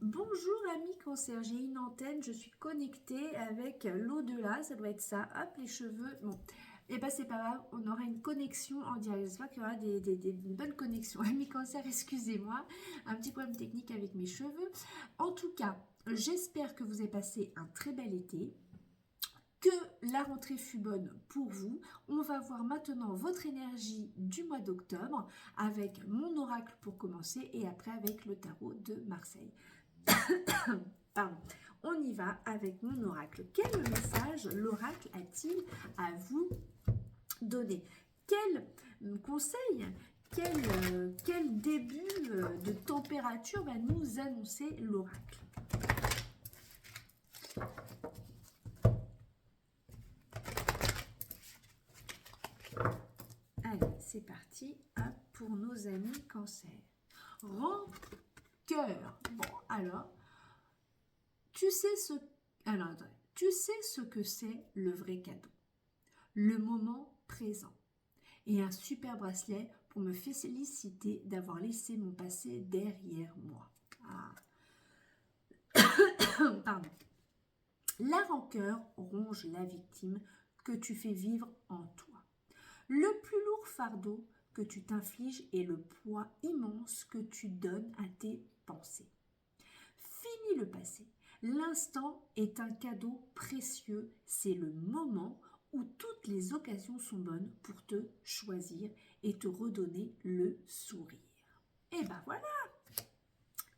Bonjour amis cancer, j'ai une antenne, je suis connectée avec l'au-delà, ça doit être ça. Hop, les cheveux, bon, et ben c'est pas grave, on aura une connexion en direct. J'espère qu'il y aura une bonne connexion. Amis cancer, excusez-moi, un petit problème technique avec mes cheveux. En tout cas, j'espère que vous avez passé un très bel été, que la rentrée fut bonne pour vous. On va voir maintenant votre énergie du mois d'octobre avec mon oracle pour commencer et après avec le tarot de Marseille. Pardon. On y va avec mon oracle. Quel message l'oracle a-t-il à vous donner? Quel conseil, quel début de température va nous annoncer l'oracle? Allez, c'est parti pour nos amis cancer. Rancœur. Bon, alors, tu sais ce que c'est le vrai cadeau, le moment présent et un super bracelet pour me féliciter d'avoir laissé mon passé derrière moi. Pardon. La rancœur ronge la victime que tu fais vivre en toi. Le plus lourd fardeau que tu t'infliges est le poids immense que tu donnes à tes pensées. Fini le passé. L'instant est un cadeau précieux. C'est le moment où toutes les occasions sont bonnes pour te choisir et te redonner le sourire. Et ben voilà.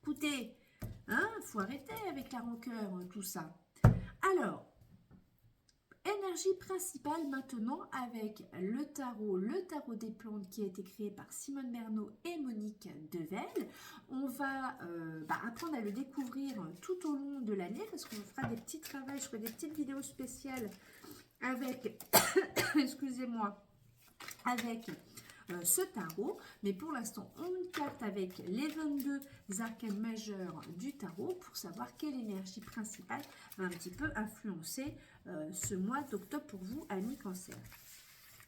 Écoutez, faut arrêter avec la rancœur, tout ça. Alors, énergie principale maintenant avec le tarot des plantes qui a été créé par Simone Bernaud et Monique Devel. On va apprendre à le découvrir tout au long de l'année parce qu'on fera des petits travaux, je ferai des petites vidéos spéciales avec, excusez-moi, avec ce tarot, mais pour l'instant on carte avec les 22 arcanes majeurs du tarot pour savoir quelle énergie principale va un petit peu influencer ce mois d'octobre pour vous, amis cancer.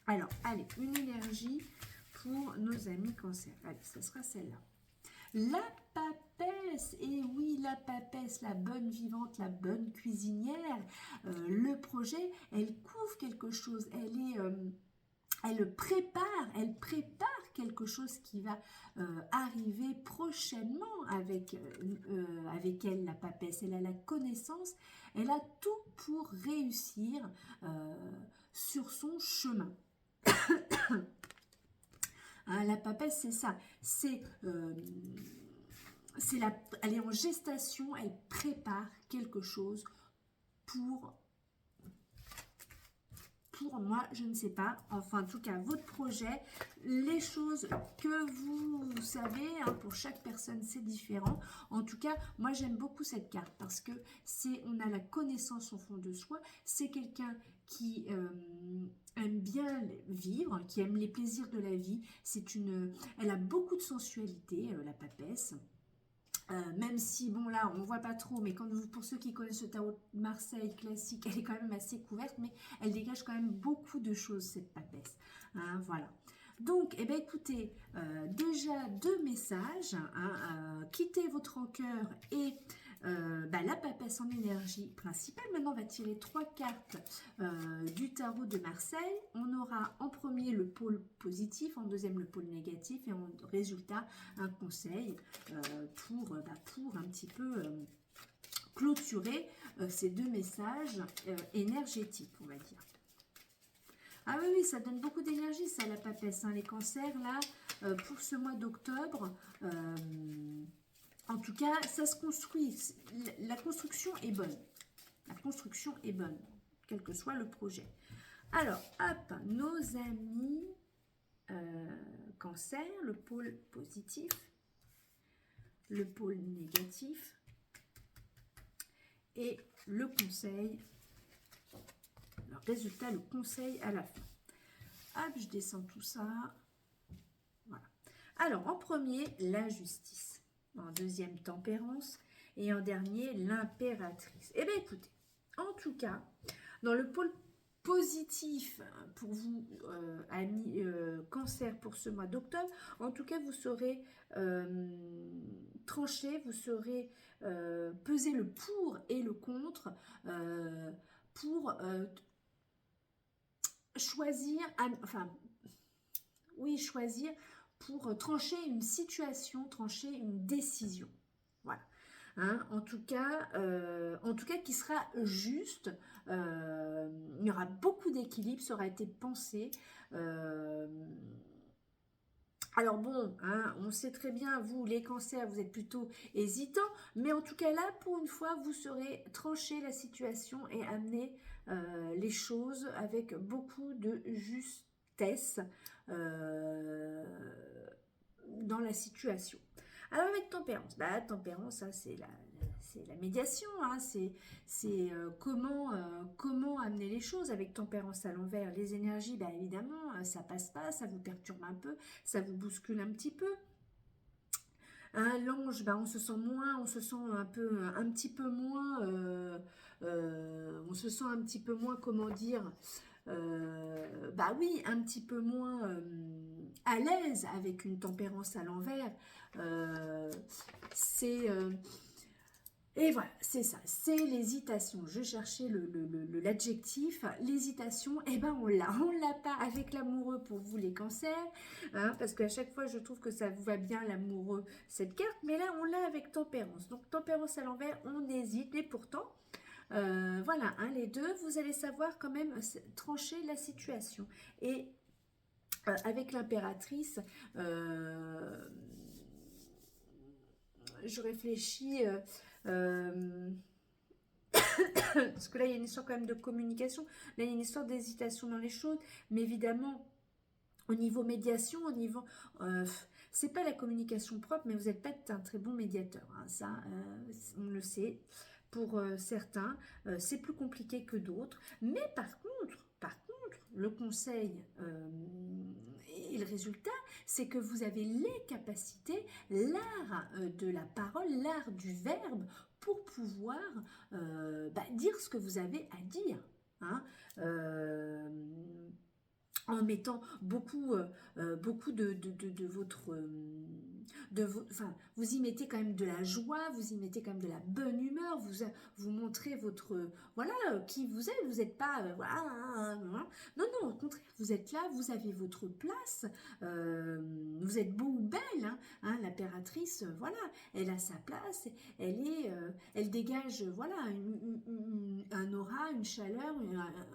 Alors, allez, une énergie pour nos amis cancer. Allez, ce sera celle-là. La papesse, et oui, la papesse, la bonne vivante, la bonne cuisinière, le projet, elle couvre quelque chose, elle prépare quelque chose qui va arriver prochainement avec elle, la papesse. Elle a la connaissance, elle a tout pour réussir sur son chemin. La papesse, c'est ça. Elle est en gestation, elle prépare quelque chose pour moi, je ne sais pas, enfin en tout cas votre projet, les choses que vous savez, pour chaque personne c'est différent. En tout cas, moi j'aime beaucoup cette carte parce que on a la connaissance au fond de soi, c'est quelqu'un qui aime bien vivre, qui aime les plaisirs de la vie, elle a beaucoup de sensualité, la papesse. Même si, bon là, on voit pas trop, mais pour ceux qui connaissent le tarot de Marseille classique, elle est quand même assez couverte, mais elle dégage quand même beaucoup de choses, cette papesse. Voilà. Donc, eh bien, écoutez, déjà 2 messages. Quittez votre rancœur et la papesse en énergie principale. Maintenant, on va tirer 3 cartes du tarot de Marseille. On aura en premier le pôle positif, en deuxième le pôle négatif et en résultat un conseil pour un petit peu clôturer ces 2 messages énergétiques, on va dire. Ah oui, ça donne beaucoup d'énergie, ça, la papesse. Les cancers, là, pour ce mois d'octobre, en tout cas, ça se construit. La construction est bonne. La construction est bonne, quel que soit le projet. Alors, hop, nos amis cancer, le pôle positif, le pôle négatif et le conseil. Le résultat, le conseil à la fin. Hop, je descends tout ça. Voilà. Alors, en premier, la justice. En deuxième, tempérance. Et en dernier, l'impératrice. Eh bien, écoutez, en tout cas, dans le pôle positif pour vous, amis cancer, pour ce mois d'octobre. En tout cas, vous saurez trancher, vous saurez peser le pour et le contre pour choisir, choisir pour trancher une situation, trancher une décision. Voilà. Hein, en tout cas, qui sera juste. Il y aura beaucoup d'équilibre, ça aura été pensé. Alors bon, hein, on sait très bien, vous les cancers, vous êtes plutôt hésitants, mais en tout cas là, pour une fois, vous saurez trancher la situation et amener les choses avec beaucoup de justesse dans la situation. Alors avec tempérance, tempérance, hein, c'est la médiation, hein, c'est comment amener les choses. Avec tempérance à l'envers, les énergies, évidemment, ça passe pas, ça vous perturbe un peu, ça vous bouscule un petit peu. Hein, l'ange, on se sent moins, on se sent un petit peu moins, on se sent un petit peu moins, comment dire, oui, un petit peu moins à l'aise avec une tempérance à l'envers. Et voilà, c'est ça, c'est l'hésitation. Je cherchais l'adjectif, l'hésitation, on l'a pas avec l'amoureux pour vous les cancers, hein, parce qu'à chaque fois je trouve que ça vous va bien l'amoureux, cette carte, mais là on l'a avec tempérance. Donc tempérance à l'envers, on hésite, et pourtant, voilà, hein, les deux, vous allez savoir quand même trancher la situation. Et avec l'impératrice, je réfléchis, parce que là il y a une histoire quand même de communication, là il y a une histoire d'hésitation dans les choses, mais évidemment au niveau médiation, au niveau c'est pas la communication propre, mais vous n'êtes pas un très bon médiateur, hein, ça on le sait. Pour certains, c'est plus compliqué que d'autres, mais par contre, le conseil et le résultat, c'est que vous avez les capacités, l'art de la parole, l'art du verbe pour pouvoir dire ce que vous avez à dire. Hein. En mettant beaucoup de votre vous y mettez quand même de la joie, vous y mettez quand même de la bonne humeur, vous montrez votre voilà qui vous êtes. Vous n'êtes pas non, au contraire, vous êtes là, vous avez votre place, vous êtes beau ou belle, hein, l'impératrice, voilà, elle a sa place, elle dégage voilà un aura, une chaleur,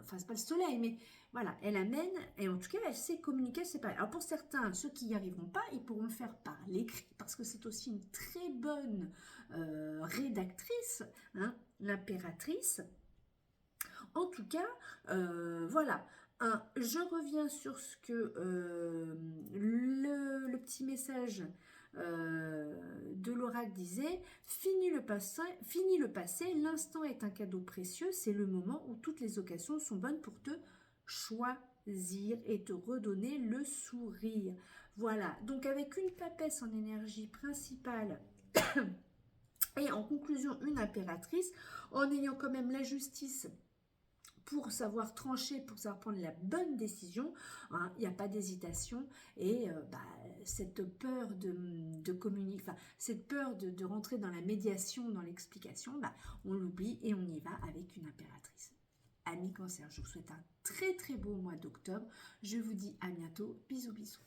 c'est pas le soleil, mais voilà, elle amène, et en tout cas, elle sait communiquer, c'est pareil. Alors pour certains, ceux qui n'y arriveront pas, ils pourront le faire par l'écrit, parce que c'est aussi une très bonne rédactrice, hein, l'impératrice. En tout cas, voilà. Je reviens sur ce que le petit message de l'oracle disait. Fini le passé, l'instant est un cadeau précieux, c'est le moment où toutes les occasions sont bonnes pour te choisir et te redonner le sourire. Voilà, donc avec une papesse en énergie principale et en conclusion une impératrice, en ayant quand même la justice pour savoir trancher, pour savoir prendre la bonne décision, hein, il n'y a pas d'hésitation, et cette peur de communiquer, cette peur de rentrer dans la médiation, dans l'explication, on l'oublie et on y va avec une impératrice. Amis cancer, je vous souhaite un très très beau mois d'octobre. Je vous dis à bientôt. Bisous bisous.